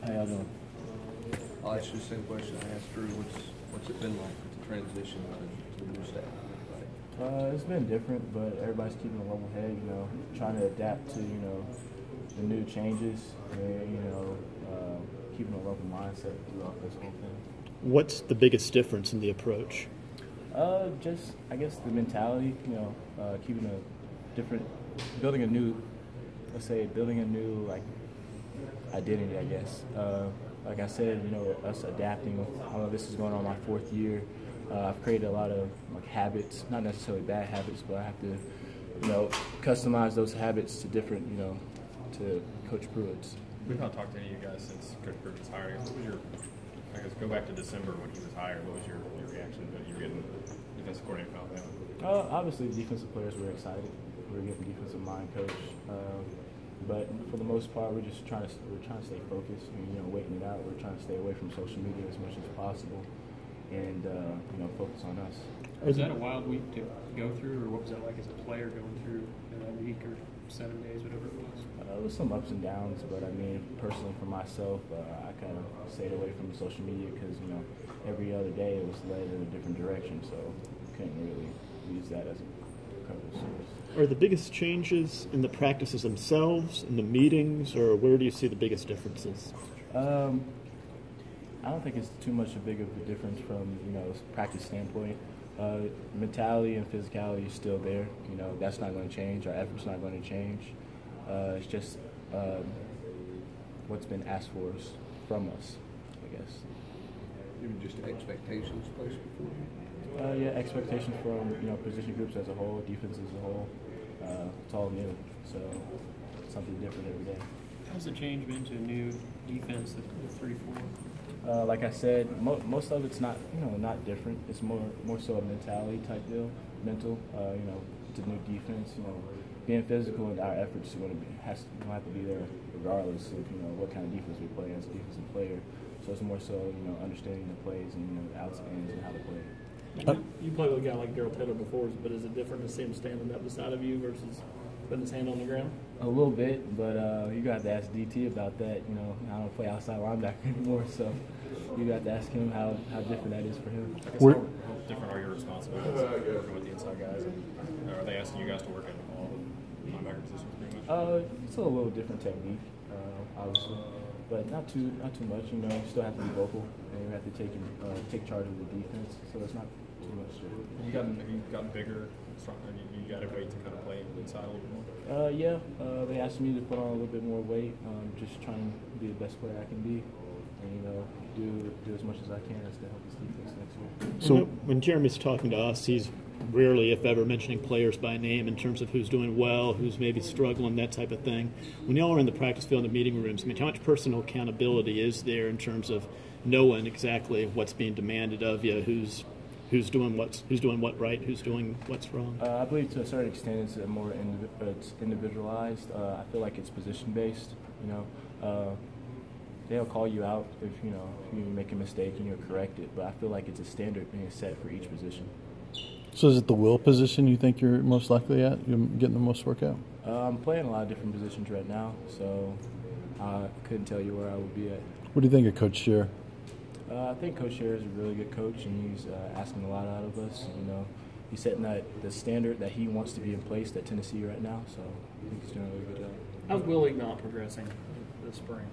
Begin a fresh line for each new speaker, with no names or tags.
How y'all doing?
I'll ask you the same question I asked Drew. What's it been like with the transition to the new staff?
It's been different, but everybody's keeping a level head, trying to adapt to, the new changes and, keeping a level mindset throughout this whole thing.
What's the biggest difference in the approach?
Just, I guess, the mentality, keeping a different, building a new, identity, I guess. Like I said, us adapting. I know this is going on my 4th year. I've created a lot of habits, not necessarily bad habits, but I have to, customize those habits to different, to Coach Pruitt's.
We've not talked to any of you guys since Coach Pruitt's hiring. What was go back to December when he was hired. What was your reaction to you getting defensive coordinator from Alabama?
Obviously, the defensive players were excited. We were getting defensive mind coach. But for the most part, we're trying to stay focused and, waiting it out. We're trying to stay away from social media as much as possible and, focus on us.
Was that a wild week to go through, or what was that like as a player going through a week or 7 days, whatever it was?
There was some ups and downs, but I mean, personally for myself, I kind of stayed away from social media because, every other day it was led in a different direction, so couldn't really use that as a credible source.
Are the biggest changes in the practices themselves, in the meetings, or where do you see the biggest differences?
I don't think it's too much big of a difference from, practice standpoint. Mentality and physicality is still there. That's not going to change. Our effort's not going to change. It's just what's been asked for us from us, I guess.
Even just expectations placed before you?
Yeah, expectations from position groups as a whole, defense as a whole. It's all new, so something different every day.
How's the change been to a new defense, the 3-4?
Like I said, most of it's not not different. It's more so a mentality type deal, mental. It's a new defense. Being physical and our efforts have to be there regardless of what kind of defense we play as a defensive player. So it's more so understanding the plays and the outs and ins and how to play.
You played with a guy like Daryl Taylor before, but is it different to see him standing up beside of you versus putting his hand on the ground?
A little bit, but you got to ask DT about that. I don't play outside linebacker anymore, so you got to ask him how different that is for him.
I guess how different are your responsibilities working with the inside guys? And are they asking you guys to work in all the linebacker positions pretty much?
It's a little different technique, obviously, but not too much. You still have to be vocal, and you have to take charge of the defense. So it's not too much.
Have you gotten bigger, stronger? You got to wait to kind of play inside a little bit more.
Yeah, they asked me to put on a little bit more weight. Just trying to be the best player I can be, and do as much as I can as to help this defense next year.
So when Jeremy's talking to us, he's rarely, if ever, mentioning players by name in terms of who's doing well, who's maybe struggling, that type of thing. When y'all are in the practice field and the meeting rooms, how much personal accountability is there in terms of knowing exactly what's being demanded of you, who's doing what right, who's doing what's wrong?
I believe to a certain extent it's more it's individualized. I feel like it's position based. They'll call you out if you make a mistake and you'll correct it. But I feel like it's a standard being set for each position.
So is it the will position you think you're most likely at? You're getting the most work out?
I'm playing a lot of different positions right now, so I couldn't tell you where I would be at.
What do you think of Coach Scheer?
I think Coach Scheer is a really good coach, and he's asking a lot out of us. He's setting the standard that he wants to be in place at Tennessee right now, so I think he's doing a really good job.
How's Willie not progressing this spring?